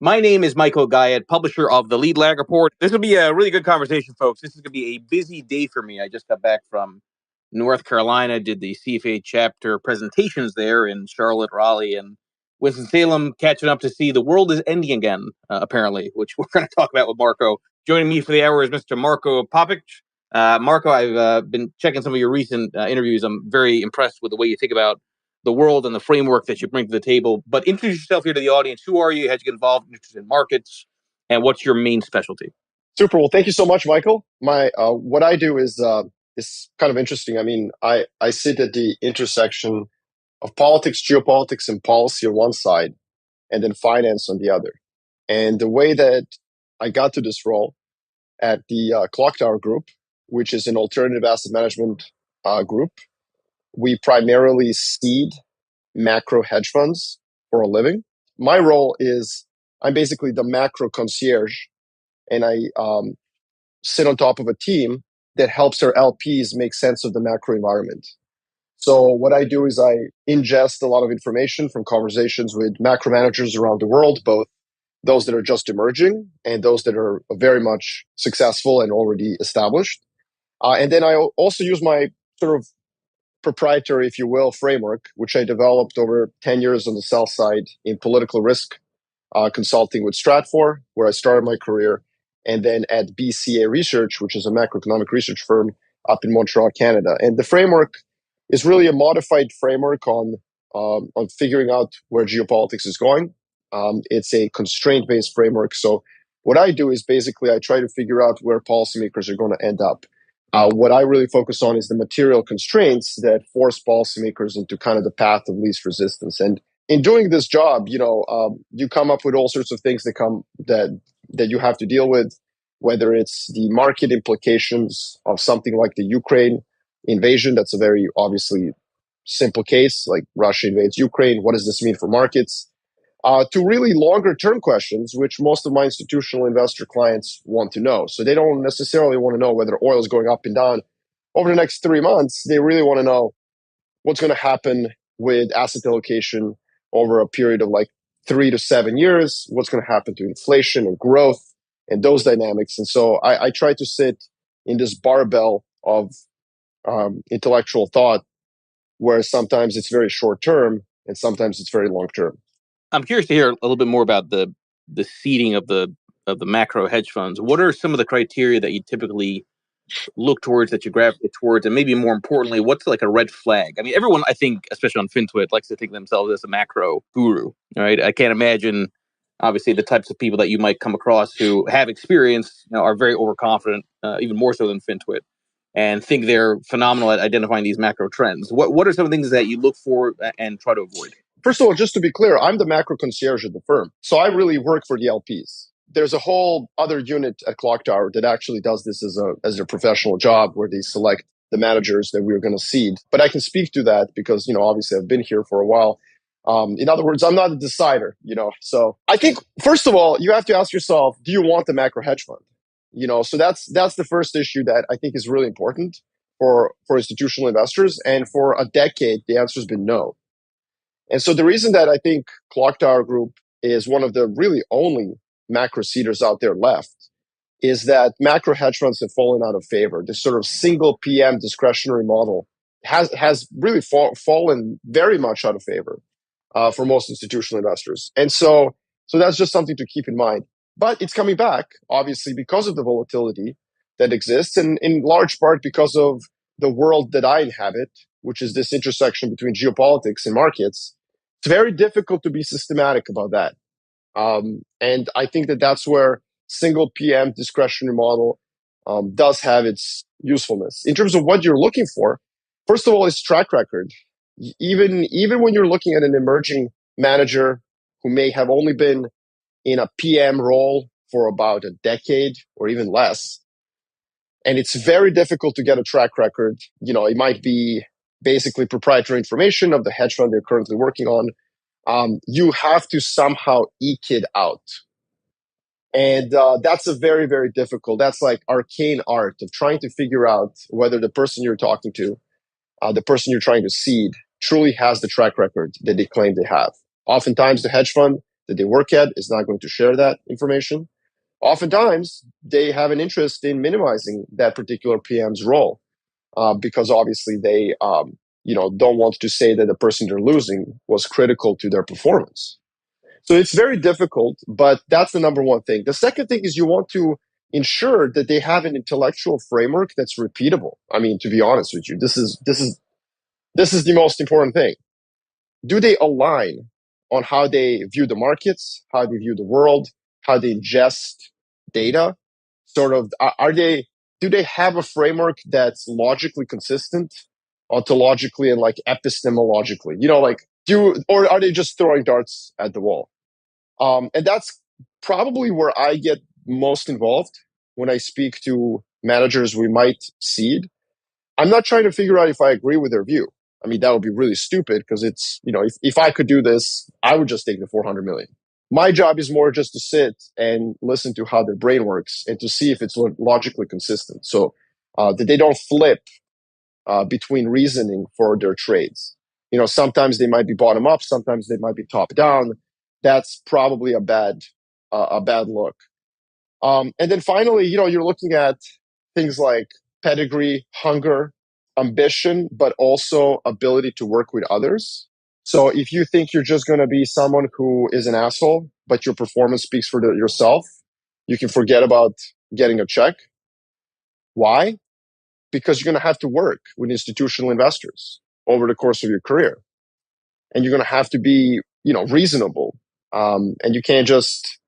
My name is Michael Guyette, publisher of the Lead Lag Report. This will be a really good conversation, folks. This is going to be a busy day for me. I just got back from North Carolina, did the CFA chapter presentations there in Charlotte, Raleigh, and Winston-Salem, catching up to see the world is ending again, apparently, which we're going to talk about with Marko. Joining me for the hour is Mr. Marko Papic. Marko, I've been checking some of your recent interviews. I'm very impressed with the way you think about the world and the framework that you bring to the table. But introduce yourself here to the audience. Who are you? How'd you get involved in markets? And what's your main specialty? Super. Well, thank you so much, Michael. My what I do is kind of interesting. I mean, I sit at the intersection of politics, geopolitics, and policy on one side, and then finance on the other. And the way that I got to this role at the Clock Tower Group, which is an alternative asset management group, we primarily seed macro hedge funds for a living. My role is I'm basically the macro concierge, and I sit on top of a team that helps our LPs make sense of the macro environment. So what I do is I ingest a lot of information from conversations with macro managers around the world, both those that are just emerging and those that are very much successful and already established. And then I also use my sort of proprietary, if you will, framework, which I developed over 10 years on the sell side in political risk consulting with Stratfor, where I started my career, and then at BCA Research, which is a macroeconomic research firm up in Montreal, Canada. And the framework is really a modified framework on figuring out where geopolitics is going. It's a constraint-based framework. So what I do is basically I try to figure out where policymakers are going to end up. What I really focus on is the material constraints that force policymakers into kind of the path of least resistance. And in doing this job, you come up with all sorts of things that you have to deal with, whether it's the market implications of something like the Ukraine invasion. That's a very obviously simple case, like Russia invades Ukraine. What does this mean for markets? To really longer term questions, which most of my institutional investor clients want to know. So they don't necessarily want to know whether oil is going up and down over the next 3 months. They really want to know what's going to happen with asset allocation over a period of like 3 to 7 years, what's going to happen to inflation and growth and those dynamics. And so I try to sit in this barbell of intellectual thought where sometimes it's very short term and sometimes it's very long term. I'm curious to hear a little bit more about the seeding of the macro hedge funds. What are some of the criteria that you typically look towards, that you gravitate towards, and maybe more importantly, what's like a red flag? I mean, everyone, I think, especially on FinTwit, likes to think of themselves as a macro guru, right? I can't imagine, obviously, the types of people that you might come across who have experience, are very overconfident, even more so than FinTwit, and think they're phenomenal at identifying these macro trends. What are some of the things that you look for and try to avoid? First of all, just to be clear, I'm the macro concierge at the firm. So I really work for the LPs. There's a whole other unit at Clock Tower that actually does this as a professional job where they select the managers that we're going to seed. But I can speak to that because, obviously I've been here for a while. In other words, I'm not a decider, So I think, first of all, you have to ask yourself, do you want the macro hedge fund? So that's the first issue that I think is really important for institutional investors. And for a decade, the answer has been no. And so the reason that I think Clock Tower Group is one of the really only macro seeders out there left is that macro hedge funds have fallen out of favor. This sort of single PM discretionary model has really fallen very much out of favor for most institutional investors. And so that's just something to keep in mind. But it's coming back, obviously, because of the volatility that exists, and in large part because of the world that I inhabit, which is this intersection between geopolitics and markets. It's very difficult to be systematic about that. And I think that that's where single PM discretionary model does have its usefulness. In terms of what you're looking for, first of all, is track record. Even when you're looking at an emerging manager who may have only been in a PM role for about a decade or even less, and it's very difficult to get a track record. It might be basically proprietary information of the hedge fund they're currently working on. You have to somehow eke it out. And that's a very, very difficult, that's like arcane art of trying to figure out whether the person you're talking to, the person you're trying to seed, truly has the track record that they claim they have. Oftentimes the hedge fund that they work at is not going to share that information. Oftentimes, they have an interest in minimizing that particular PM's role because obviously they don't want to say that the person they're losing was critical to their performance. So it's very difficult, but that's the number one thing. The second thing is you want to ensure that they have an intellectual framework that's repeatable. I mean, to be honest with you, this is the most important thing. Do they align on how they view the markets, how they view the world, how they ingest data? Sort of, do they have a framework that's logically consistent, ontologically, and like epistemologically? Or are they just throwing darts at the wall? And that's probably where I get most involved when I speak to managers we might seed. I'm not trying to figure out if I agree with their view. I mean, that would be really stupid because if I could do this, I would just take the 400 million. My job is more just to sit and listen to how their brain works and to see if it's logically consistent. So that they don't flip between reasoning for their trades. Sometimes they might be bottom up, sometimes they might be top down. That's probably a bad look. And then finally, you're looking at things like pedigree, hunger, ambition, but also ability to work with others. So if you think you're just going to be someone who is an asshole, but your performance speaks for yourself, you can forget about getting a check. Why? Because you're going to have to work with institutional investors over the course of your career. And you're going to have to be, reasonable. And you can't just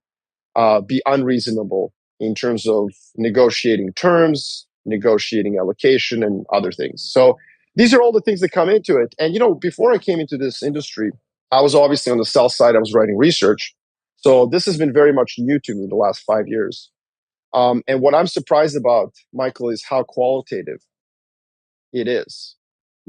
be unreasonable in terms of negotiating terms, negotiating allocation, and other things. So these are all the things that come into it. And, before I came into this industry, I was obviously on the sell side. I was writing research. So this has been very much new to me the last 5 years. And what I'm surprised about, Michael, is how qualitative it is.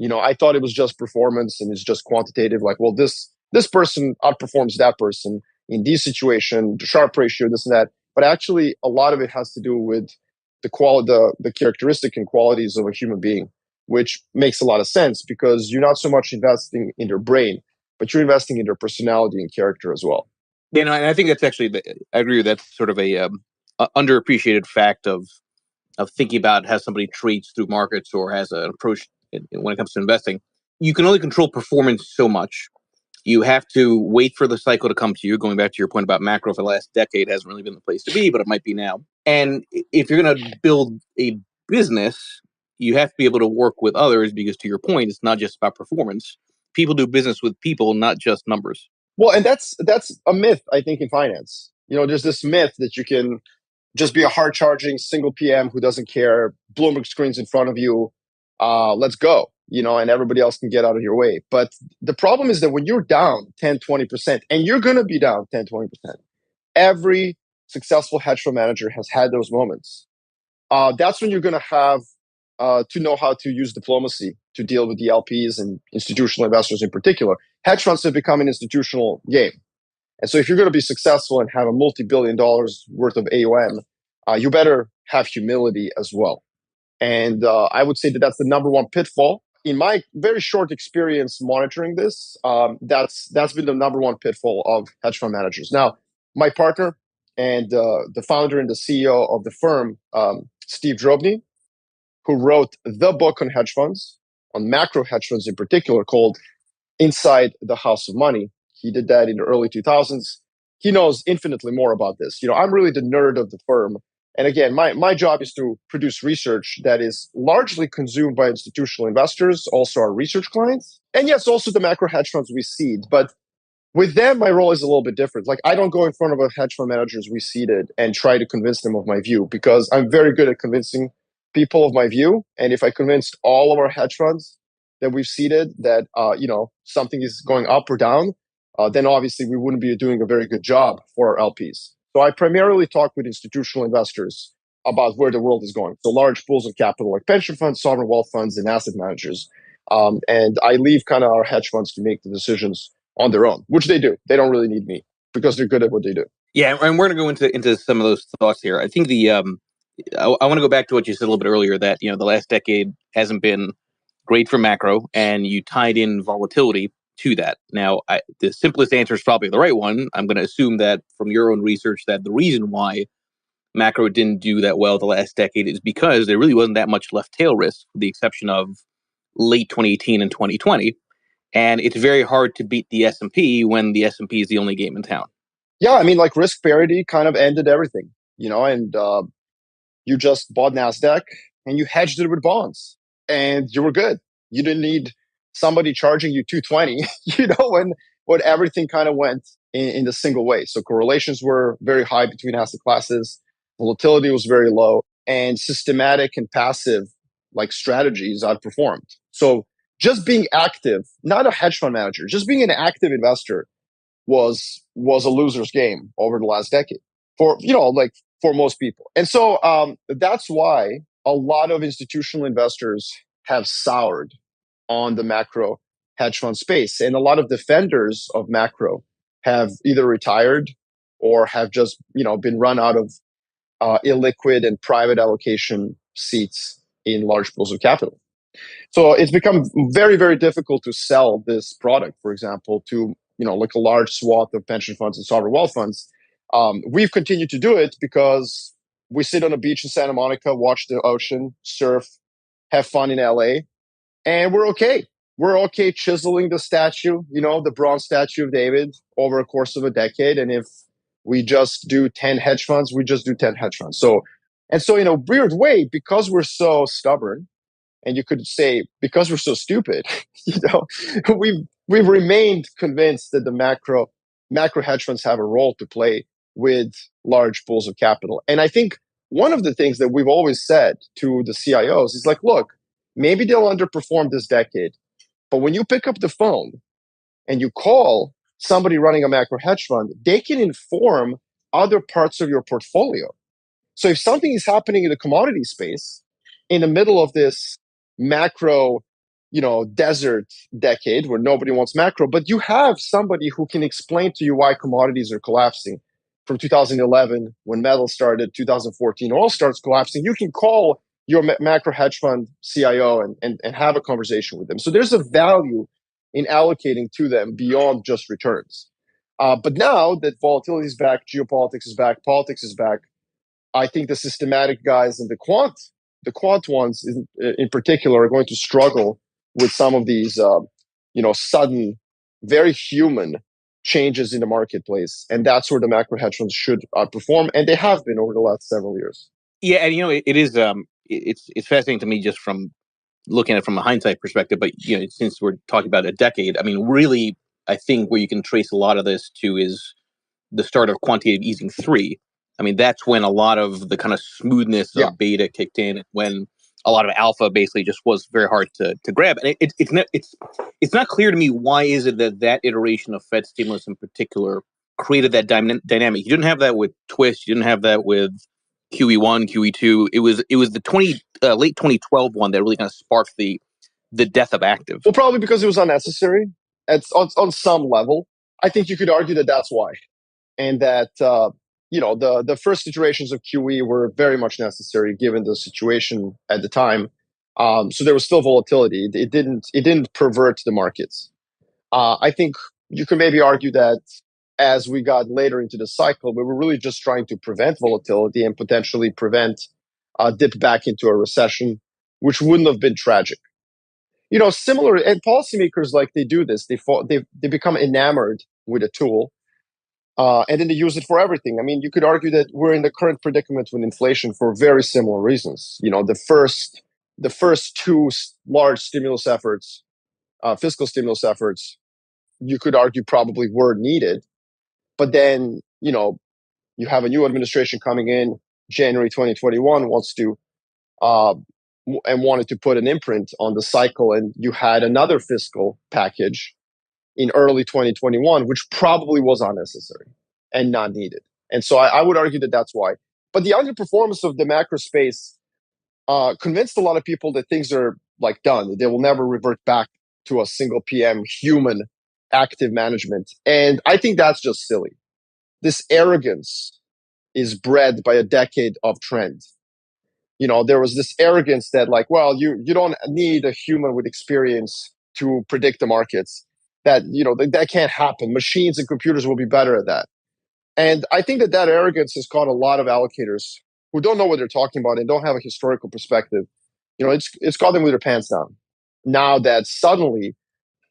I thought it was just performance and it's just quantitative. Like, well, this person outperforms that person in this situation, the Sharpe ratio, this and that. But actually, a lot of it has to do with the characteristic and qualities of a human being, which makes a lot of sense because you're not so much investing in their brain, but you're investing in their personality and character as well. And I think that's actually, I agree with that. Sort of a underappreciated fact of thinking about how somebody treats through markets or has an approach when it comes to investing. You can only control performance so much. You have to wait for the cycle to come to you. Going back to your point about macro for the last decade hasn't really been the place to be, but it might be now. And if you're going to build a business, you have to be able to work with others because, to your point, it's not just about performance. People do business with people, not just numbers. Well, and that's a myth, I think, in finance. There's this myth that you can just be a hard charging single PM who doesn't care. Bloomberg screens in front of you. Let's go, and everybody else can get out of your way. But the problem is that when you're down 10, 20%, and you're going to be down 10, 20%, every successful hedge fund manager has had those moments. That's when you're going to have to know how to use diplomacy to deal with the LPs and institutional investors in particular. Hedge funds have become an institutional game. And so if you're going to be successful and have a multi-billion dollars worth of AUM, you better have humility as well. And I would say that that's the number one pitfall. In my very short experience monitoring this, that's been the number one pitfall of hedge fund managers. Now, my partner and the founder and the CEO of the firm, Steve Drobny, who wrote the book on hedge funds, on macro hedge funds in particular, called Inside the House of Money. He did that in the early 2000s. He knows infinitely more about this. I'm really the nerd of the firm. And again, my job is to produce research that is largely consumed by institutional investors, also our research clients, and yes, also the macro hedge funds we seed. But with them, my role is a little bit different. Like, I don't go in front of a hedge fund managers we seeded and try to convince them of my view because I'm very good at convincing people of my view. And if I convinced all of our hedge funds that we've seeded that something is going up or down, then obviously we wouldn't be doing a very good job for our LPs. So I primarily talk with institutional investors about where the world is going. So large pools of capital like pension funds, sovereign wealth funds, and asset managers. And I leave kind of our hedge funds to make the decisions on their own, which they do. They don't really need me because they're good at what they do. Yeah, and we're going to go into some of those thoughts here. I think I want to go back to what you said a little bit earlier, that the last decade hasn't been great for macro, and you tied in volatility to that. Now, the simplest answer is probably the right one. I'm going to assume that from your own research that the reason why macro didn't do that well the last decade is because there really wasn't that much left tail risk, with the exception of late 2018 and 2020. And it's very hard to beat the S&P when the S&P is the only game in town. Yeah, I mean, like risk parity kind of ended everything, and you just bought NASDAQ and you hedged it with bonds and you were good. You didn't need somebody charging you 220, when everything kind of went in the single way. So correlations were very high between asset classes, volatility was very low, and systematic and passive like strategies outperformed. So just being active, not a hedge fund manager, just being an active investor was a loser's game over the last decade for for most people. And so that's why a lot of institutional investors have soured on the macro hedge fund space, and a lot of defenders of macro have either retired or have just been run out of illiquid and private allocation seats in large pools of capital. So it's become very, very difficult to sell this product, for example, to like a large swath of pension funds and sovereign wealth funds. We've continued to do it because we sit on a beach in Santa Monica, watch the ocean, surf, have fun in LA, and we're okay. We're okay chiseling the statue, the bronze statue of David over a course of a decade. And if we just do 10 hedge funds, we just do 10 hedge funds. So in a weird way, because we're so stubborn, and you could say because we're so stupid, we've remained convinced that the macro hedge funds have a role to play with large pools of capital. And I think one of the things that we've always said to the CIOs is like, look, maybe they'll underperform this decade, but when you pick up the phone and you call somebody running a macro hedge fund, they can inform other parts of your portfolio. So if something is happening in the commodity space in the middle of this macro, desert decade where nobody wants macro, but you have somebody who can explain to you why commodities are collapsing from 2011 when metal started, 2014 oil starts collapsing, you can call your macro hedge fund CIO and have a conversation with them. So there's a value in allocating to them beyond just returns. But now that volatility is back, geopolitics is back, politics is back, I think the systematic guys and the quant ones in particular are going to struggle with some of these, sudden, very human changes in the marketplace. And that's where the macro hedge funds should perform. And they have been over the last several years. Yeah. And, it is, it's fascinating to me just from looking at it from a hindsight perspective. But, since we're talking about a decade, I mean, really, I think where you can trace a lot of this to is the start of quantitative easing 3. I mean, that's when a lot of the kind of smoothness of beta kicked in, when a lot of alpha basically just was very hard to grab. And it's not clear to me why is it that iteration of Fed stimulus in particular created that dynamic. You didn't have that with Twist. You didn't have that with QE1, QE2. It was the late 2012 one that really kind of sparked the death of active. Well, probably because it was unnecessary. It's on some level. I think you could argue that that's why. And that the first iterations of QE were very much necessary given the situation at the time. So there was still volatility. It didn't pervert the markets. I think you could maybe argue that as we got later into the cycle, we were really just trying to prevent volatility and potentially prevent a dip back into a recession, which wouldn't have been tragic. Similar, and policymakers, like, they do this. They become enamored with a tool. And then they use it for everything. I mean, you could argue that we're in the current predicament with inflation for very similar reasons. The first two large stimulus efforts, fiscal stimulus efforts, you could argue probably were needed. But then, you have a new administration coming in January 2021, wants to and wanted to put an imprint on the cycle, and you had another fiscal package in early 2021, which probably was unnecessary and not needed. And so I would argue that that's why. But the underperformance of the macro space convinced a lot of people that things are like done. They will never revert back to a single PM human active management. And I think that's just silly. This arrogance is bred by a decade of trend. There was this arrogance that, like, well, you don't need a human with experience to predict the markets. that that can't happen. Machines and computers will be better at that. And I think that arrogance has caught a lot of allocators who don't know what they're talking about and don't have a historical perspective. It's got them with their pants down. Now that suddenly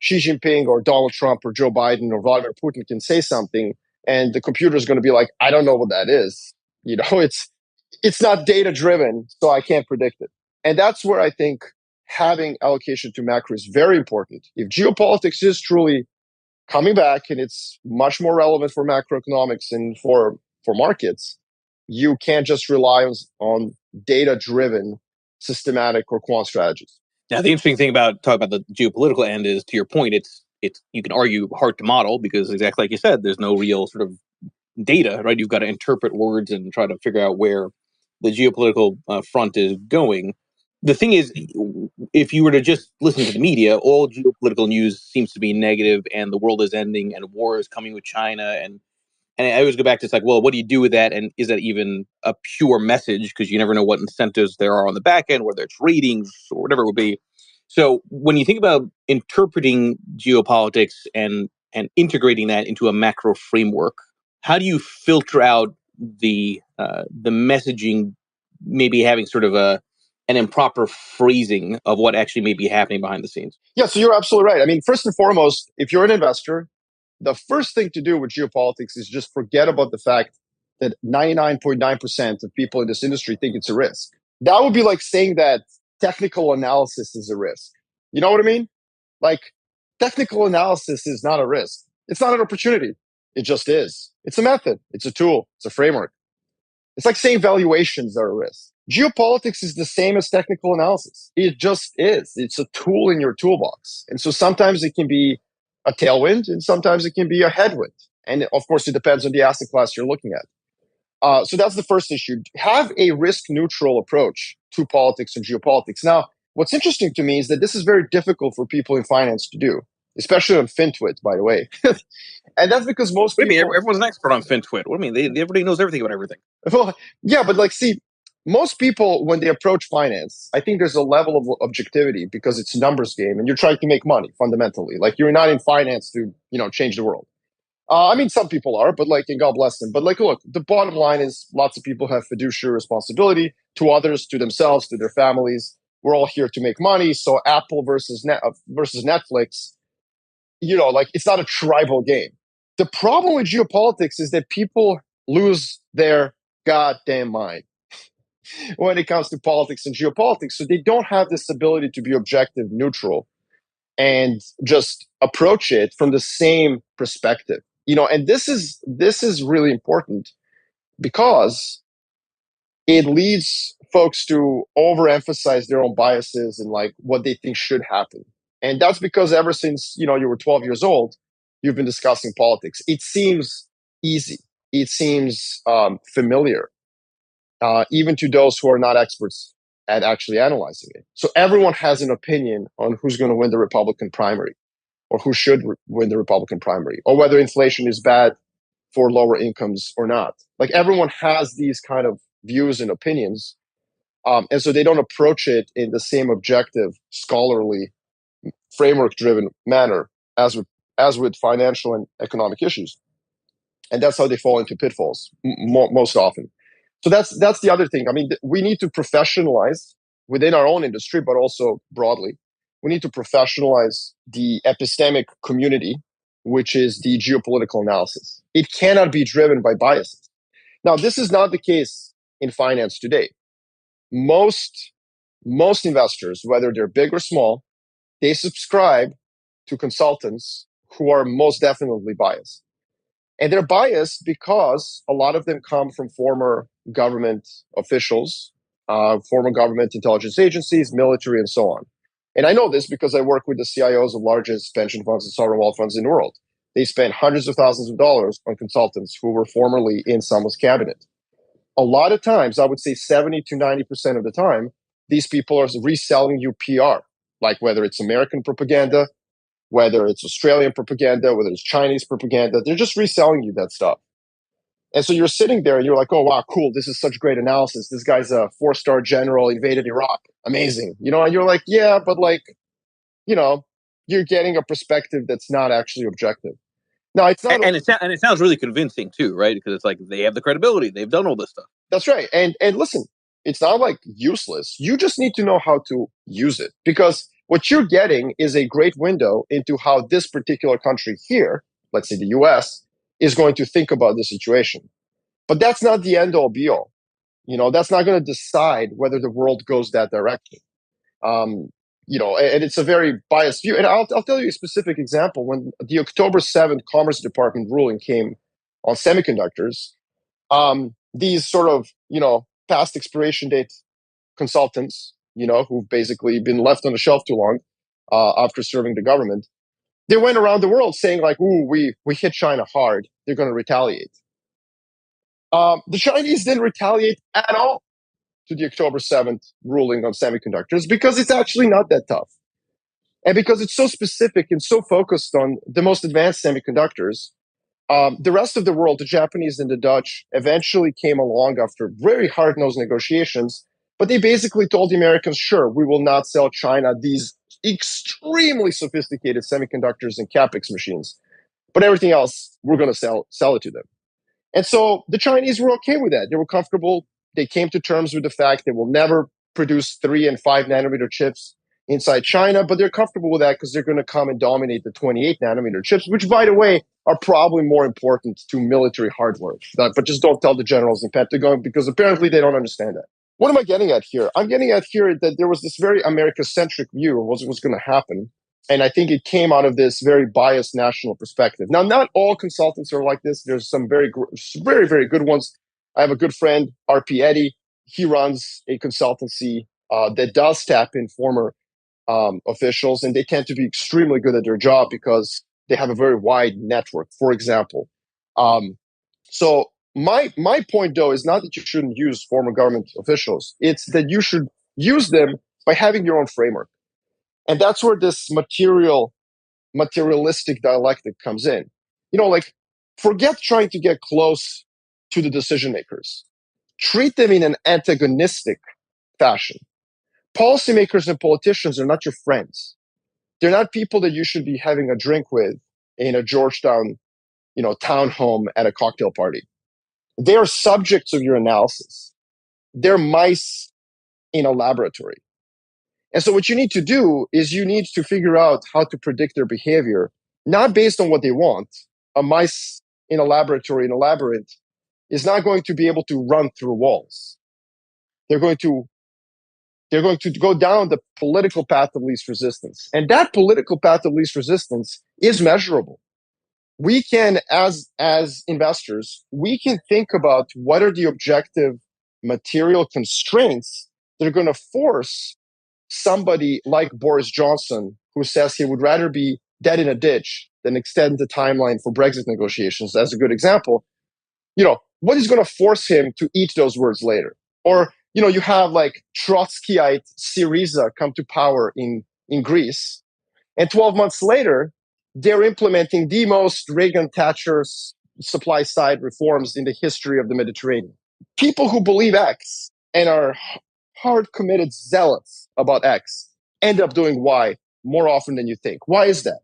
Xi Jinping or Donald Trump or Joe Biden or Vladimir Putin can say something, and the computer is going to be like, I don't know what that is. It's not data driven, so I can't predict it. And that's where I think having allocation to macro is very important. If geopolitics is truly coming back and it's much more relevant for macroeconomics and for markets, you can't just rely on data driven systematic or quant strategies. Now, the interesting thing about talking about the geopolitical end is, to your point, it's you can argue hard to model because, exactly like you said, there's no real sort of data, right? You've got to interpret words and try to figure out where the geopolitical front is going. The thing is, if you were to just listen to the media, all geopolitical news seems to be negative, and the world is ending, and war is coming with China, and I always go back to, it's like, well, what do you do with that? And is that even a pure message? Because you never know what incentives there are on the back end, whether it's ratings or whatever it would be. So when you think about interpreting geopolitics and integrating that into a macro framework, how do you filter out the messaging, maybe having sort of an improper phrasing of what actually may be happening behind the scenes? Yeah, so you're absolutely right. I mean, first and foremost, if you're an investor, the first thing to do with geopolitics is just forget about the fact that 99.9% of people in this industry think it's a risk. That would be like saying that technical analysis is a risk. You know what I mean? Like, technical analysis is not a risk. It's not an opportunity. It just is. It's a method. It's a tool. It's a framework. It's like saying valuations are a risk. Geopolitics is the same as technical analysis. It just is. It's a tool in your toolbox. And so sometimes it can be a tailwind and sometimes it can be a headwind. And of course, it depends on the asset class you're looking at. So that's the first issue. Have a risk neutral approach to politics and geopolitics. Now, what's interesting to me is that this is very difficult for people in finance to do, especially on FinTwit, by the way. And that's because most What do you people. mean? Everyone's an expert on FinTwit. What do you mean? Everybody knows everything about everything. Well, yeah, but like, see, most people, when they approach finance, I think there's a level of objectivity because it's a numbers game and you're trying to make money fundamentally. Like, you're not in finance to, change the world. I mean, some people are, but like, and God bless them. But like, look, the bottom line is lots of people have fiduciary responsibility to others, to themselves, to their families. We're all here to make money. So Apple versus Netflix, like, it's not a tribal game. The problem with geopolitics is that people lose their goddamn mind when it comes to politics and geopolitics. So they don't have this ability to be objective, neutral, and just approach it from the same perspective. And this is really important because it leads folks to overemphasize their own biases and like what they think should happen. And that's because ever since you were 12 years old, you've been discussing politics. It seems easy. It seems familiar, even to those who are not experts at actually analyzing it. So everyone has an opinion on who's going to win the Republican primary, or who should win the Republican primary, or whether inflation is bad for lower incomes or not. Like, everyone has these kind of views and opinions, and so they don't approach it in the same objective, scholarly, framework-driven manner as with financial and economic issues. And that's how they fall into pitfalls most often. So that's the other thing. I mean, we need to professionalize within our own industry, but also broadly. We need to professionalize the epistemic community, which is the geopolitical analysis. It cannot be driven by biases. Now, this is not the case in finance today. Most investors, whether they're big or small, they subscribe to consultants who are most definitely biased. And they're biased because a lot of them come from former government officials, former government intelligence agencies, military, and so on. And I know this because I work with the CIOs of largest pension funds and sovereign wealth funds in the world. They spend hundreds of thousands of dollars on consultants who were formerly in someone's cabinet. A lot of times, I would say 70 to 90% of the time, these people are reselling you PR, like whether it's American propaganda, whether it's Australian propaganda, whether it's Chinese propaganda, they're just reselling you that stuff. And so you're sitting there and you're like, oh, wow, cool. This is such great analysis. This guy's a 4-star general, invaded Iraq. Amazing. And you're like, yeah, but like, you know, you're getting a perspective that's not actually objective. Now, it's not, and it sounds really convincing too, right? Because it's like they have the credibility, they've done all this stuff. that's right. And listen, it's not like useless. You just need to know how to use it, because what you're getting is a great window into how this particular country here, let's say the US, is going to think about the situation. But that's not the end all be all. That's not going to decide whether the world goes that direction. Um, and it's a very biased view. And I'll tell you a specific example. When the October 7th Commerce Department ruling came on semiconductors, these sort of, past expiration date consultants, who've basically been left on the shelf too long after serving the government, they went around the world saying like, "Ooh, we hit China hard. They're going to retaliate." The Chinese didn't retaliate at all to the October 7th ruling on semiconductors, because it's actually not that tough. And because it's so specific and so focused on the most advanced semiconductors, the rest of the world, the Japanese and the Dutch, eventually came along after very hard-nosed negotiations. But they basically told the Americans, sure, we will not sell China these extremely sophisticated semiconductors and capex machines, but everything else, we're going to sell it to them. And so the Chinese were okay with that. They were comfortable. They came to terms with the fact they will never produce 3 and 5 nanometer chips inside China, but they're comfortable with that because they're going to come and dominate the 28 nanometer chips, which, by the way, are probably more important to military hardware. But just don't tell the generals in Pentagon, because apparently they don't understand that. What am I getting at here? I'm getting at here that there was this very America-centric view of what was going to happen. And I think it came out of this very biased national perspective. Now, not all consultants are like this. There's some very, very good ones. I have a good friend, RP Eddy. He runs a consultancy that does tap in former officials, and they tend to be extremely good at their job because they have a very wide network, for example. So my point, though, is not that you shouldn't use former government officials. It's that you should use them by having your own framework. And that's where this materialistic dialectic comes in. Like, forget trying to get close to the decision makers. Treat them in an antagonistic fashion. Policymakers and politicians are not your friends. They're not people that you should be having a drink with in a Georgetown, townhome at a cocktail party. They are subjects of your analysis. They're mice in a laboratory. And so what you need to do is you need to figure out how to predict their behavior, not based on what they want. A mice in a laboratory, in a labyrinth, is not going to be able to run through walls. They're going to go down the political path of least resistance. And that political path of least resistance is measurable. We can, as investors, we can think about what are the objective material constraints that are going to force somebody like Boris Johnson, who says he would rather be dead in a ditch than extend the timeline for Brexit negotiations, as a good example, what is going to force him to eat those words later? Or, you have like Trotskyite Syriza come to power in Greece, and 12 months later, they're implementing the most Reagan-Thatcher supply side reforms in the history of the Mediterranean. People who believe X and are hard committed zealots about X end up doing Y more often than you think. Why is that?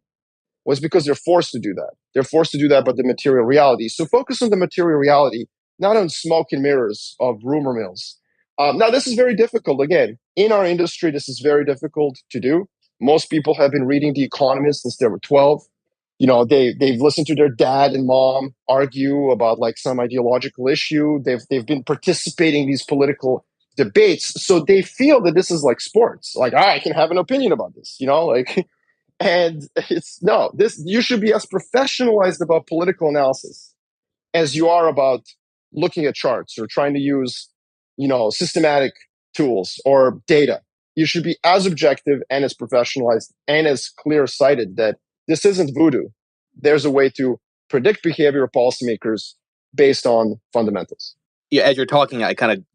Well, it's because they're forced to do that. They're forced to do that by the material reality. So focus on the material reality, not on smoke and mirrors of rumor mills. Now, this is very difficult. Again, in our industry, this is very difficult to do. Most people have been reading The Economist since they were 12. They've listened to their dad and mom argue about like some ideological issue. They've been participating in these political debates, so they feel that this is like sports. Like, I can have an opinion about this, like. And it's no, you should be as professionalized about political analysis as you are about looking at charts or trying to use, systematic tools or data. You should be as objective and as professionalized and as clear-sighted that this isn't voodoo. There's a way to predict behavior of policymakers based on fundamentals. Yeah, as you're talking,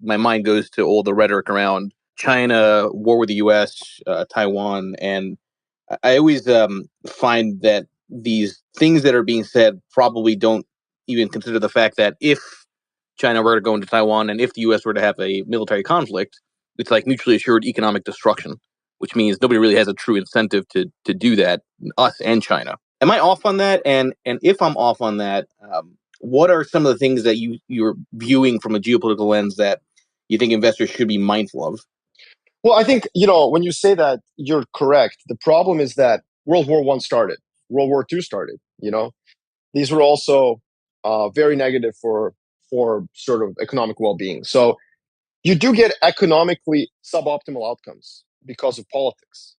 my mind goes to all the rhetoric around China, war with the U.S., Taiwan, and I always find that these things that are being said probably don't even consider the fact that if China were to go into Taiwan and if the U.S. were to have a military conflict, it's like mutually assured economic destruction. which means nobody really has a true incentive to do that, us and China. Am I off on that? And if I'm off on that, what are some of the things that you're viewing from a geopolitical lens that you think investors should be mindful of? Well, I think, when you say that, you're correct. The problem is that World War One started, World War Two started. These were also very negative for sort of economic well-being. So you do get economically suboptimal outcomes because of politics.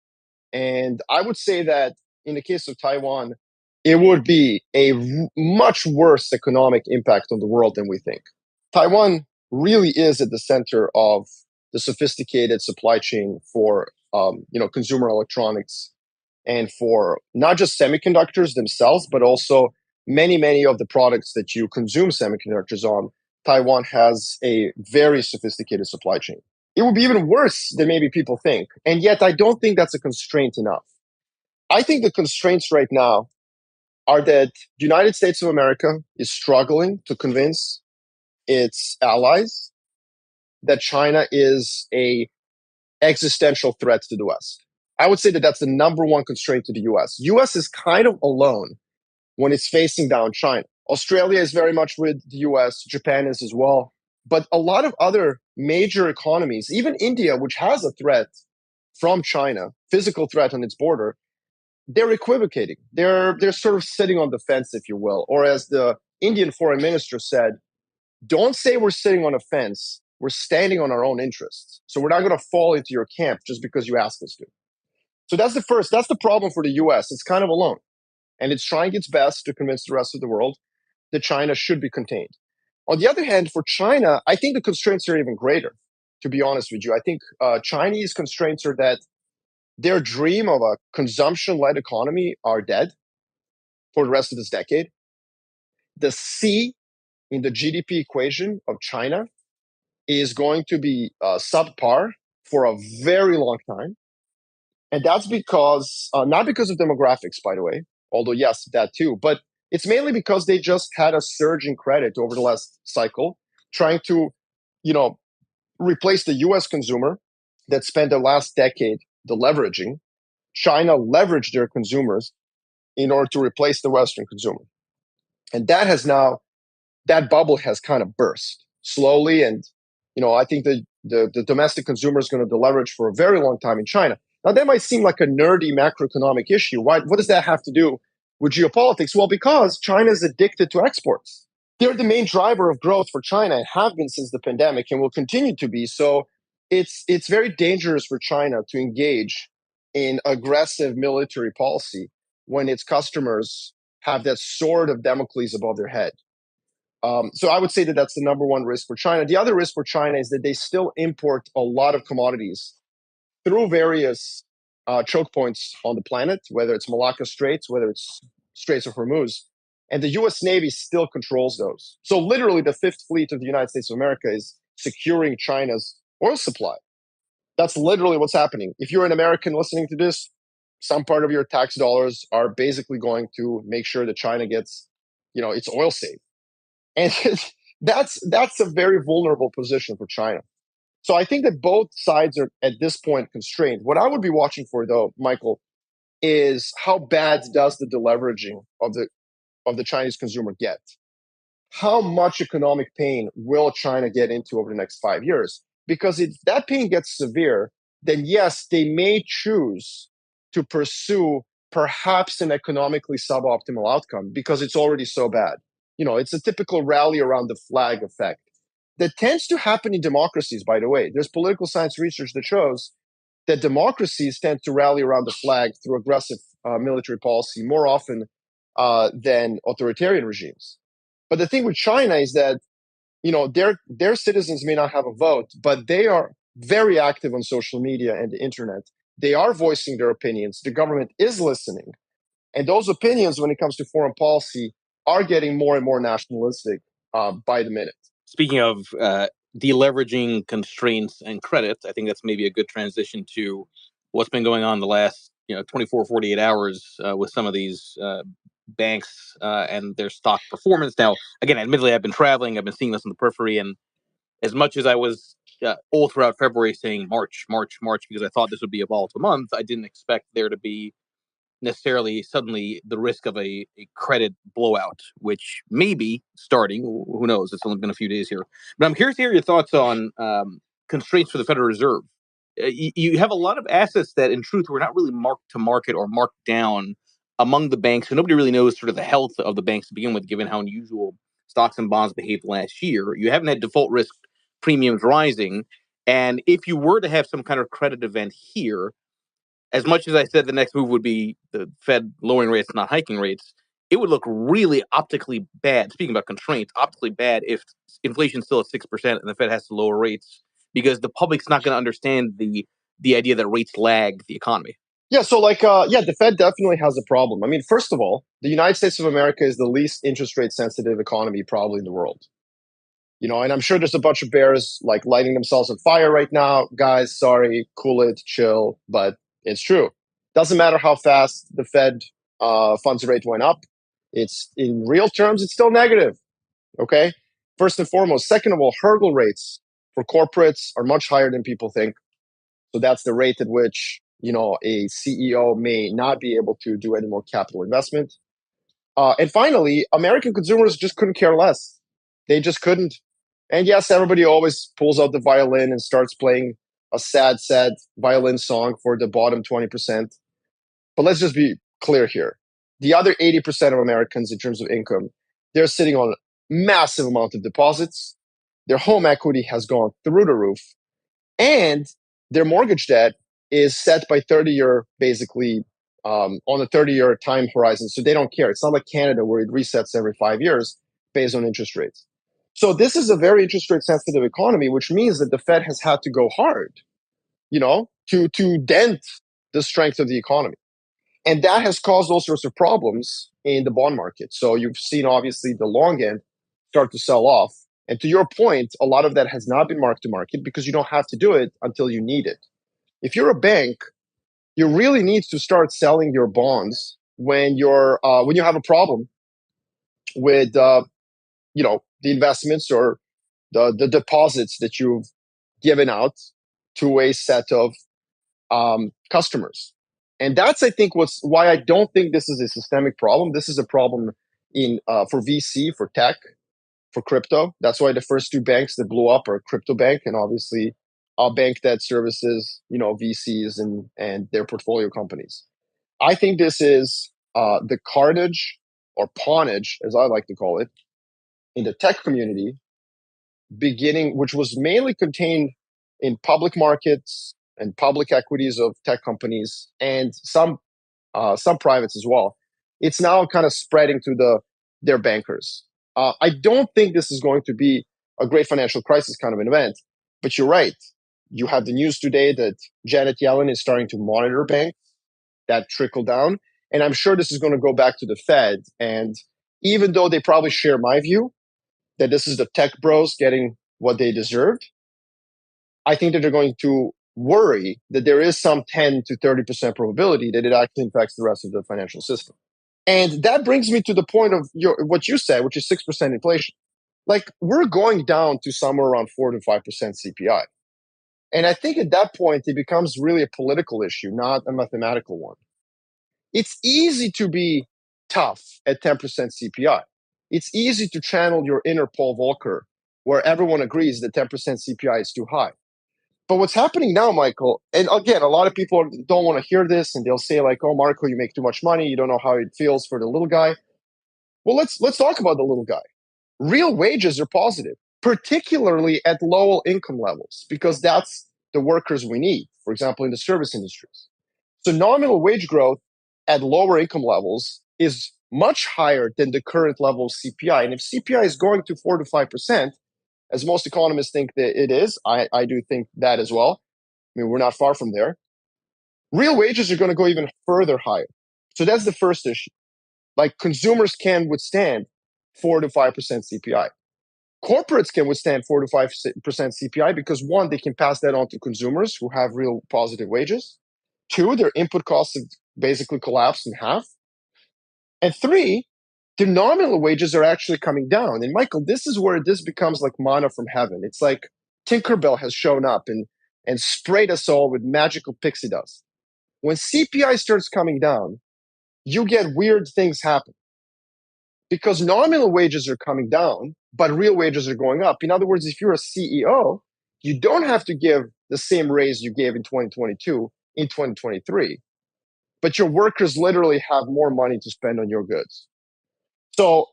And I would say that in the case of Taiwan, it would be a much worse economic impact on the world than we think. Taiwan really is at the center of the sophisticated supply chain for consumer electronics and for not just semiconductors themselves, but also many of the products that you consume semiconductors on. Taiwan has a very sophisticated supply chain. It would be even worse than maybe people think. And yet, I don't think that's a constraint enough. I think the constraints right now are that the United States of America is struggling to convince its allies that China is a existential threat to the West. I would say that that's the number one constraint to the US. US is kind of alone when it's facing down China. Australia is very much with the US, Japan is as well. But a lot of other major economies, even India, which has a threat from China, physical threat on its border, they're equivocating. They're sort of sitting on the fence, if you will. Or as the Indian foreign minister said, don't say we're sitting on a fence. We're standing on our own interests. So we're not going to fall into your camp just because you ask us to. So that's the problem for the US. It's kind of alone. And it's trying its best to convince the rest of the world that China should be contained. On the other hand, for China, I think the constraints are even greater, to be honest with you. I think Chinese constraints are that their dream of a consumption-led economy are dead for the rest of this decade. The C in the GDP equation of China is going to be subpar for a very long time. And that's because, not because of demographics, by the way, although, yes, that too, but it's mainly because they just had a surge in credit over the last cycle, trying to, replace the US consumer that spent the last decade the leveraging. China leveraged their consumers in order to replace the Western consumer. And that bubble has kind of burst slowly. And, I think the domestic consumer is going to deleverage for a very long time in China. Now, that might seem like a nerdy macroeconomic issue. What does that have to do with geopolitics? Well, because China is addicted to exports. They're the main driver of growth for China and have been since the pandemic and will continue to be. So it's very dangerous for China to engage in aggressive military policy when its customers have that sword of Damocles above their head. So I would say that that's the number one risk for China. The other risk for China is that they still import a lot of commodities through various choke points on the planet, whether it's Malacca Straits, whether it's Straits of Hormuz. And the US Navy still controls those. So literally the Fifth Fleet of the United States of America is securing China's oil supply. That's literally what's happening. If you're an American listening to this, some part of your tax dollars are basically going to make sure that China gets, its oil safe. And that's a very vulnerable position for China. So I think that both sides are at this point constrained. What I would be watching for, though, Michael, is how bad does the deleveraging of the Chinese consumer get? How much economic pain will China get into over the next 5 years? Because if that pain gets severe, then yes, they may choose to pursue perhaps an economically suboptimal outcome because it's already so bad. It's a typical rally around the flag effect that tends to happen in democracies, by the way. There's political science research that shows that democracies tend to rally around the flag through aggressive military policy more often than authoritarian regimes. But the thing with China is that, their citizens may not have a vote, but they are very active on social media and the internet. They are voicing their opinions. The government is listening. And those opinions, when it comes to foreign policy, are getting more and more nationalistic by the minute. Speaking of deleveraging constraints and credits, I think that's maybe a good transition to what's been going on the last 24, 48 hours with some of these banks and their stock performance. Now, again, admittedly, I've been traveling. I've been seeing this on the periphery. And as much as I was all throughout February saying March, March, March, because I thought this would be a volatile month. I didn't expect there to be necessarily suddenly the risk of a credit blowout, which may be starting. Who knows? It's only been a few days here. But I'm curious to hear your thoughts on constraints for the Federal Reserve. You have a lot of assets that, in truth, were not really marked to market or marked down among the banks. So nobody really knows sort of the health of the banks to begin with, given how unusual stocks and bonds behaved last year. You haven't had default risk premiums rising. And if you were to have some kind of credit event here, as much as I said the next move would be the Fed lowering rates, not hiking rates, it would look really optically bad. Speaking about constraints, optically bad if inflation's still at 6% and the Fed has to lower rates because the public's not going to understand the idea that rates lag the economy. Yeah, so the Fed definitely has a problem. I mean, first of all, the United States of America is the least interest rate sensitive economy probably in the world. And I'm sure there's a bunch of bears like lighting themselves on fire right now. Guys, sorry, cool it, chill, but it's true. Doesn't matter how fast the Fed funds rate went up. It's in real terms, it's still negative. Okay. First and foremost. Second of all, hurdle rates for corporates are much higher than people think. So that's the rate at which, a CEO may not be able to do any more capital investment. And finally, American consumers just couldn't care less. They just couldn't. And yes, everybody always pulls out the violin and starts playing a sad, sad violin song for the bottom 20%. But let's just be clear here. The other 80% of Americans, in terms of income, they're sitting on massive amount of deposits. Their home equity has gone through the roof. And their mortgage debt is set by 30-year, basically, on a 30-year time horizon. So they don't care. It's not like Canada where it resets every 5 years based on interest rates. So this is a very interest rate sensitive economy, which means that the Fed has had to go hard, to dent the strength of the economy. And that has caused all sorts of problems in the bond market. So you've seen, obviously, the long end start to sell off. And to your point, a lot of that has not been marked to market because you don't have to do it until you need it. If you're a bank, you really need to start selling your bonds when you have a problem with the investments or the deposits that you've given out to a set of customers. And that's, I think, why I don't think this is a systemic problem. This is a problem for VC, for tech, for crypto. That's why the first two banks that blew up are Crypto Bank and obviously a bank that services VCs and their portfolio companies. I think this is the carnage or pawnage, as I like to call it, in the tech community, which was mainly contained in public markets and public equities of tech companies and some privates as well. It's now kind of spreading to their bankers. I don't think this is going to be a great financial crisis kind of an event, but you're right. You have the news today that Janet Yellen is starting to monitor banks. That trickle down. And I'm sure this is going to go back to the Fed. And even though they probably share my view that this is the tech bros getting what they deserved, I think that they're going to worry that there is some 10 to 30% probability that it actually infects the rest of the financial system. And that brings me to the point of what you said, which is 6% inflation. Like, we're going down to somewhere around 4 to 5% CPI. And I think at that point, it becomes really a political issue, not a mathematical one. It's easy to be tough at 10% CPI. It's easy to channel your inner Paul Volcker, where everyone agrees that 10% CPI is too high. But what's happening now, Michael, and again, a lot of people don't want to hear this, and they'll say like, "Oh, Marko, you make too much money. You don't know how it feels for the little guy." Well, let's talk about the little guy. Real wages are positive, particularly at low income levels, because that's the workers we need. For example, in the service industries. So nominal wage growth at lower income levels is much higher than the current level of CPI. And if CPI is going to 4 to 5%, as most economists think that it is, I do think that as well. I mean, we're not far from there. Real wages are going to go even further higher. So that's the first issue. Like, consumers can withstand 4 to 5% CPI. Corporates can withstand 4 to 5% CPI because, one, they can pass that on to consumers who have real positive wages. Two, their input costs have basically collapsed in half. And three, their nominal wages are actually coming down. And Michael, this is where this becomes like manna from heaven. It's like Tinkerbell has shown up and sprayed us all with magical pixie dust. When CPI starts coming down, you get weird things happen because nominal wages are coming down, but real wages are going up. In other words, if you're a CEO, you don't have to give the same raise you gave in 2022 in 2023, but your workers literally have more money to spend on your goods. So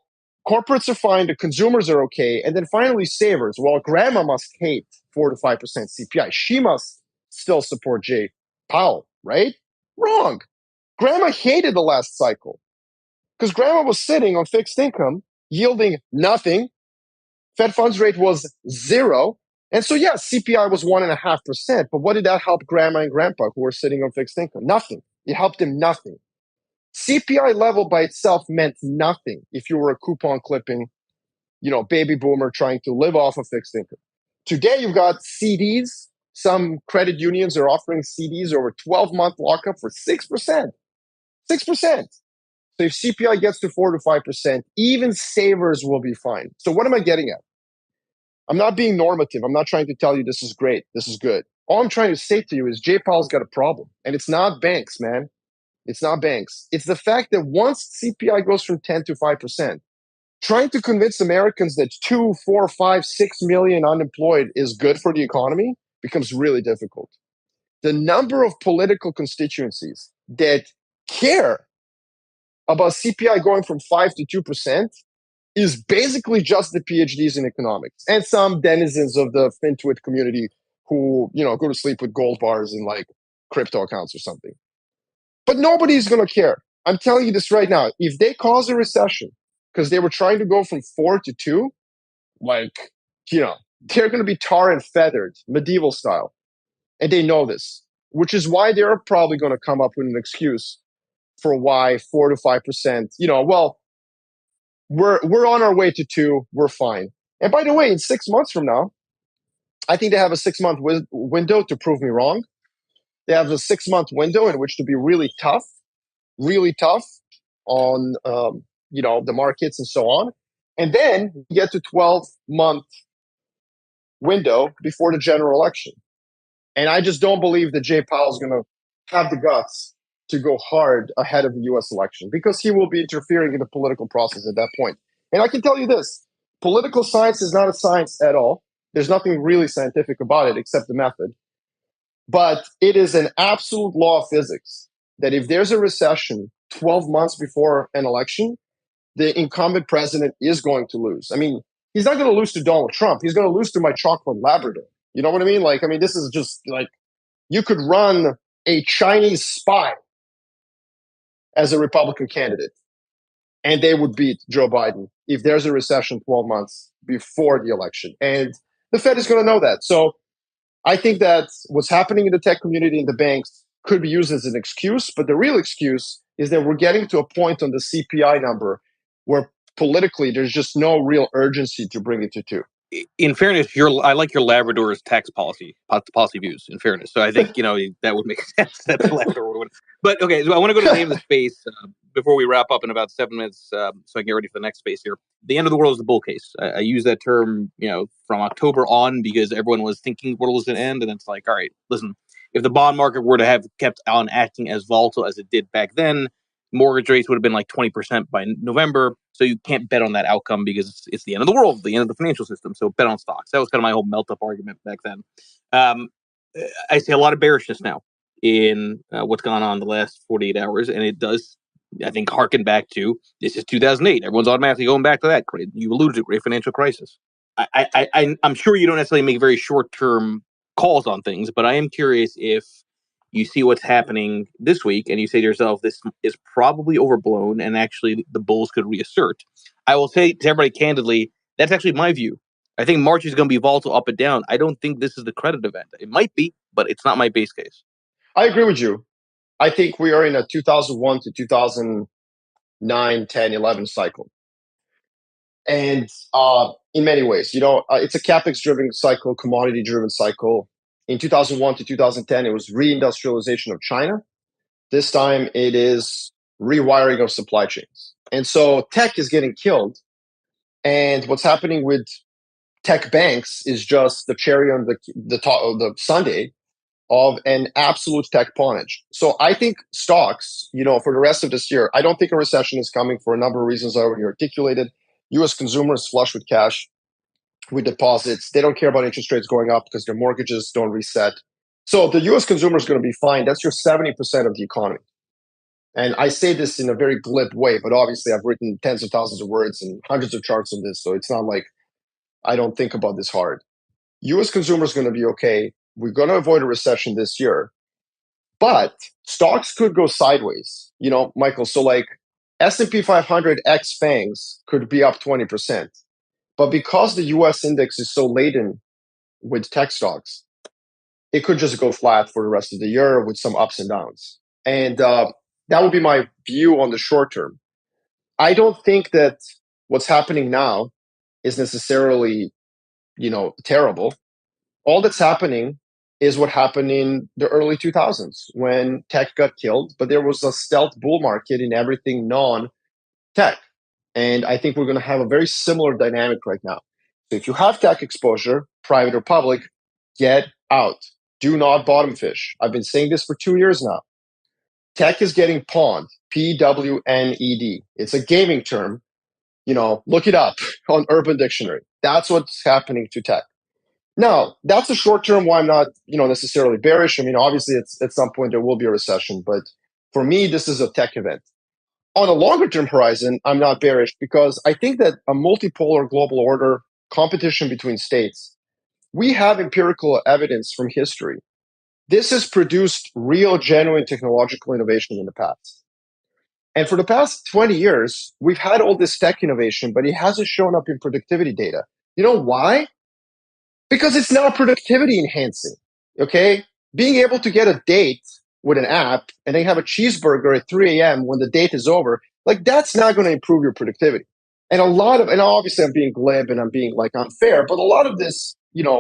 corporates are fine, the consumers are okay, and then finally savers. Well, grandma must hate 4 to 5% CPI. She must still support Jay Powell, right? Wrong. Grandma hated the last cycle because grandma was sitting on fixed income, yielding nothing. Fed funds rate was 0. And so, yeah, CPI was 1.5%. But what did that help grandma and grandpa who were sitting on fixed income? Nothing. It helped them nothing. CPI level by itself meant nothing if you were a coupon clipping, baby boomer trying to live off of fixed income. Today, you've got CDs. Some credit unions are offering CDs over 12-month lockup for 6%. 6%. So if CPI gets to 4 to 5%, even savers will be fine. So what am I getting at? I'm not being normative. I'm not trying to tell you this is great, this is good. All I'm trying to say to you is Jay Powell's got a problem. And it's not banks, man. It's not banks. It's the fact that once CPI goes from 10 to 5%, trying to convince Americans that 2, 4, 5, 6 million unemployed is good for the economy becomes really difficult. The number of political constituencies that care about CPI going from 5 to 2% is basically just the PhDs in economics and some denizens of the FinTwit community who, go to sleep with gold bars and like crypto accounts or something. But nobody's going to care. I'm telling you this right now. If they cause a recession because they were trying to go from 4 to 2, they're going to be tar and feathered, medieval style. And they know this, which is why they're probably going to come up with an excuse for why 4 to 5%, we're on our way to 2, we're fine. And by the way, in 6 months from now, I think they have a 6-month window to prove me wrong. They have a 6-month window in which to be really tough on the markets and so on. And then you get to 12-month window before the general election. And I just don't believe that Jay Powell is going to have the guts to go hard ahead of the US election because he will be interfering in the political process at that point. And I can tell you this, political science is not a science at all. There's nothing really scientific about it except the method. But it is an absolute law of physics that if there's a recession 12 months before an election, the incumbent president is going to lose. I mean, he's not going to lose to Donald Trump. He's going to lose to my chocolate Labrador. You know what I mean? This is just like you could run a Chinese spy as a Republican candidate, and they would beat Joe Biden if there's a recession 12 months before the election. And the Fed is going to know that. So I think that what's happening in the tech community and the banks could be used as an excuse, but the real excuse is that we're getting to a point on the CPI number where politically there's just no real urgency to bring it to 2. In fairness, I like your Labrador's tax policy views. In fairness, so I think that would make sense. That the Labrador would. But okay, so I want to go to the name of the space before we wrap up in about 7 minutes, so I can get ready for the next space here. The end of the world is the bull case. I use that term, from October on because everyone was thinking the world was going to end, and it's like, all right, listen, if the bond market were to have kept on acting as volatile as it did back then, mortgage rates would have been like 20% by November. So you can't bet on that outcome because it's the end of the world, the end of the financial system. So bet on stocks. That was kind of my whole melt-up argument back then. I see a lot of bearishness now in what's gone on the last 48 hours. And it does, I think, harken back to this is 2008. Everyone's automatically going back to that. You alluded to great financial crisis. I'm sure you don't necessarily make very short-term calls on things, but I am curious if you see what's happening this week and you say to yourself, this is probably overblown and actually the bulls could reassert. I will say to everybody candidly, that's actually my view. I think March is going to be volatile up and down. I don't think this is the credit event. It might be, but it's not my base case. I agree with you. I think we are in a 2001 to 2009, 10, 11 cycle. And in many ways, it's a capex-driven cycle, commodity-driven cycle. In 2001 to 2010, it was reindustrialization of China. This time, it is rewiring of supply chains. And so tech is getting killed. And what's happening with tech banks is just the cherry on the top of the sundae of an absolute tech ponage. So I think stocks, for the rest of this year, I don't think a recession is coming for a number of reasons I already articulated. U.S. consumers flush with cash, with deposits. They don't care about interest rates going up because their mortgages don't reset. So the U.S. consumer is going to be fine. That's your 70% of the economy. And I say this in a very glib way, but obviously I've written tens of thousands of words and hundreds of charts on this. So it's not like I don't think about this hard. U.S. consumer is going to be okay. We're going to avoid a recession this year, but stocks could go sideways, Michael. So like S&P 500 X FANGs could be up 20%. But because the US index is so laden with tech stocks, it could just go flat for the rest of the year with some ups and downs. And that would be my view on the short term. I don't think that what's happening now is necessarily, terrible. All that's happening is what happened in the early 2000s when tech got killed, but there was a stealth bull market in everything non-tech. And I think we're going to have a very similar dynamic right now. So if you have tech exposure, private or public, get out. Do not bottom fish. I've been saying this for 2 years now. Tech is getting pawned. PWNED. It's a gaming term. Look it up on Urban Dictionary. That's what's happening to tech. Now, that's the short term why I'm not, necessarily bearish. I mean, obviously, it's at some point there will be a recession, but for me, this is a tech event. On a longer term horizon, I'm not bearish because I think that a multipolar global order, competition between states, we have empirical evidence from history. This has produced real, genuine technological innovation in the past. And for the past 20 years, we've had all this tech innovation, but it hasn't shown up in productivity data. You know why? Because it's not productivity enhancing. Okay? Being able to get a date with an app and then have a cheeseburger at 3 a.m. when the date is over, like that's not going to improve your productivity. And and obviously I'm being glib and I'm being like unfair, but a lot of this,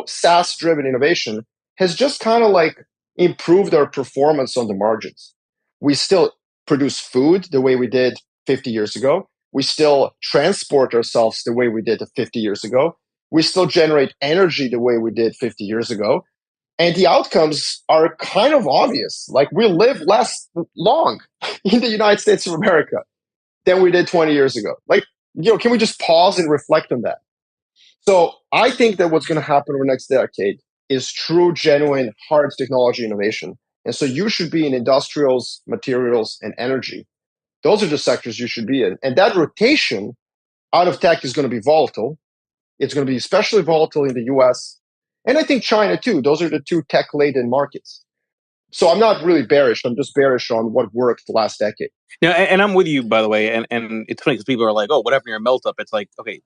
SaaS driven innovation has just kind of like improved our performance on the margins. We still produce food the way we did 50 years ago. We still transport ourselves the way we did 50 years ago. We still generate energy the way we did 50 years ago. And the outcomes are kind of obvious. Like we live less long in the United States of America than we did 20 years ago. Like, can we just pause and reflect on that? So I think that what's going to happen over the next decade is true, genuine, hard technology innovation. And so you should be in industrials, materials, and energy. Those are the sectors you should be in. And that rotation out of tech is going to be volatile. It's going to be especially volatile in the US. And I think China too. Those are the two tech-laden markets. So I'm not really bearish. I'm just bearish on what worked the last decade. Yeah, and I'm with you, by the way. And it's funny because people are like, oh, what happened to your melt up? It's like, okay,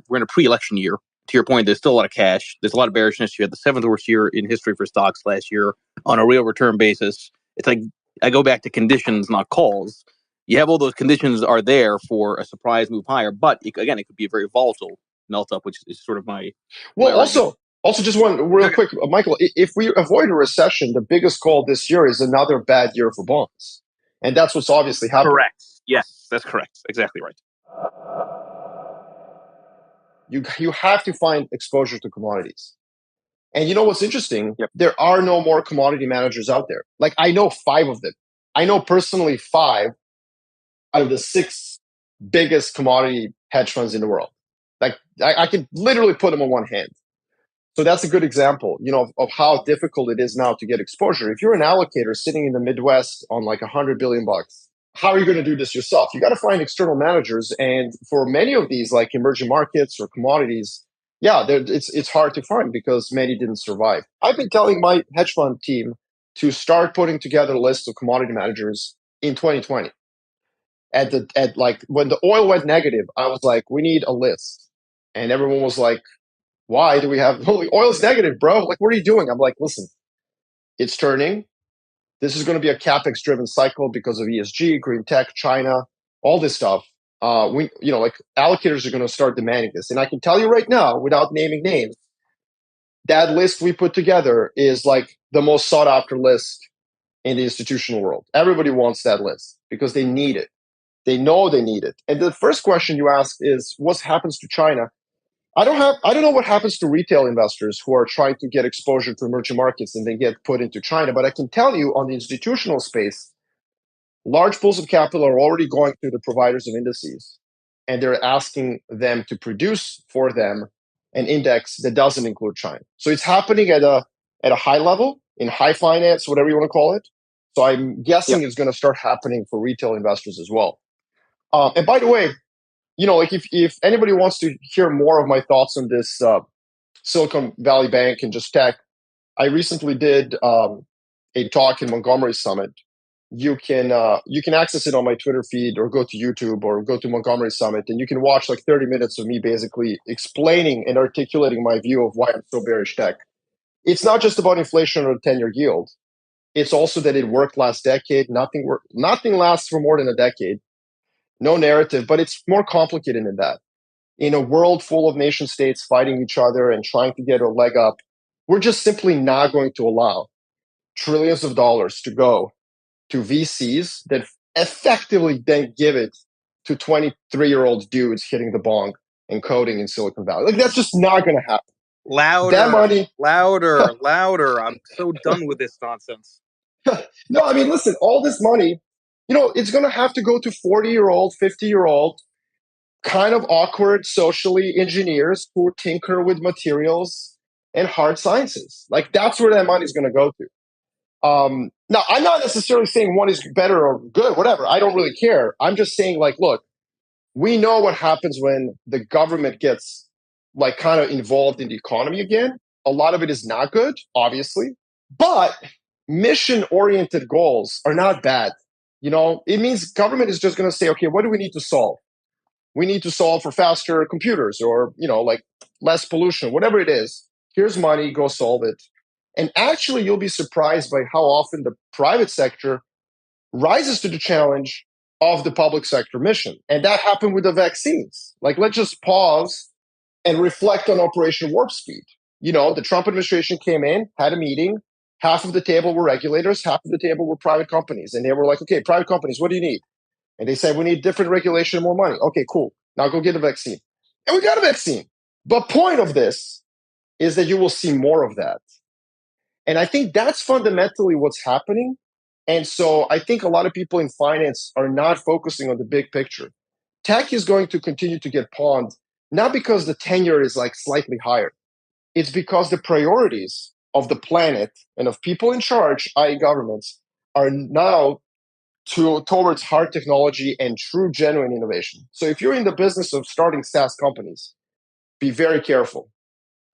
we're in a pre-election year. To your point, there's still a lot of cash. There's a lot of bearishness. You had the seventh worst year in history for stocks last year on a real return basis. It's like I go back to conditions, not calls. You have all those conditions are there for a surprise move higher. But again, it could be a very volatile melt up, which is sort of my. Well, also, just one real quick, Michael, if we avoid a recession, the biggest call this year is another bad year for bonds. And that's what's obviously happening. Correct. Yes, that's correct. Exactly right. You have to find exposure to commodities. And you know what's interesting? Yep. There are no more commodity managers out there. Like I know 5 of them. I know personally 5 out of the 6 biggest commodity hedge funds in the world. Like I can literally put them on one hand. So that's a good example, of how difficult it is now to get exposure. If you're an allocator sitting in the Midwest on like $100 billion, how are you going to do this yourself? You got to find external managers. And for many of these, like emerging markets or commodities, yeah, it's hard to find because many didn't survive. I've been telling my hedge fund team to start putting together a list of commodity managers in 2020. At like when the oil went negative, I was like, we need a list. And everyone was like, why do we have oil's negative, bro? Like, what are you doing? I'm like, listen, it's turning. This is going to be a capex driven cycle because of ESG, green tech, China, all this stuff. Like allocators are going to start demanding this. And I can tell you right now, without naming names, that list we put together is like the most sought after list in the institutional world. Everybody wants that list because they need it. They know they need it. And the first question you ask is, what happens to China? I don't know what happens to retail investors who are trying to get exposure to emerging markets and then get put into China. But I can tell you on the institutional space, large pools of capital are already going to the providers of indices, and they're asking them to produce for them an index that doesn't include China. So it's happening at a high level in high finance, whatever you want to call it. So I'm guessing Yep. it's going to start happening for retail investors as well. And by the way, like if anybody wants to hear more of my thoughts on this Silicon Valley Bank and just tech, I recently did a talk in Montgomery Summit. You can access it on my Twitter feed or go to YouTube or go to Montgomery Summit, and you can watch like 30 minutes of me basically explaining and articulating my view of why I'm so bearish tech. It's not just about inflation or the 10-year yield. It's also that it worked last decade. Nothing lasts for more than a decade. No narrative, but it's more complicated than that. In a world full of nation states fighting each other and trying to get a leg up, we're just simply not going to allow trillions of dollars to go to VCs that effectively then give it to 23-year-old dudes hitting the bong and coding in Silicon Valley. Like, that's just not going to happen. That Louder, money. louder, louder. I'm so done with this nonsense. No, I mean, listen, all this money, it's going to have to go to 40-year-old, 50-year-old, kind of awkward socially engineers who tinker with materials and hard sciences. Like, that's where that money is going to go to. Now, I'm not necessarily saying one is better or good, whatever. I don't really care. I'm just saying, like, look, we know what happens when the government gets like kind of involved in the economy again. A lot of it is not good, obviously, but mission-oriented goals are not bad. It means government is just going to say, okay, what do we need to solve? We need to solve for faster computers or, like less pollution, whatever it is. Here's money, go solve it. And actually, you'll be surprised by how often the private sector rises to the challenge of the public sector mission. And that happened with the vaccines. Like, let's just pause and reflect on Operation Warp Speed. The Trump administration came in, had a meeting. Half of the table were regulators, half of the table were private companies. And they were like, okay, private companies, what do you need? And they said, we need different regulation and more money. Okay, cool. Now go get a vaccine. And we got a vaccine. But point of this is that you will see more of that. And I think that's fundamentally what's happening. And so I think a lot of people in finance are not focusing on the big picture. Tech is going to continue to get pawned, not because the tenure is like slightly higher. It's because the priorities of the planet and of people in charge, i.e. governments, are now towards hard technology and true genuine innovation. So if you're in the business of starting SaaS companies, be very careful.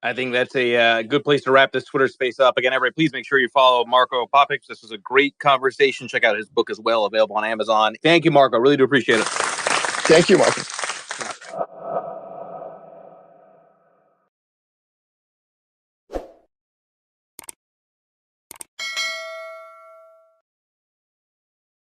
I think that's a good place to wrap this Twitter space up. Again, everybody, please make sure you follow Marko Papic. This was a great conversation. Check out his book as well, available on Amazon. Thank you, Marko. Really do appreciate it. Thank you, Marko.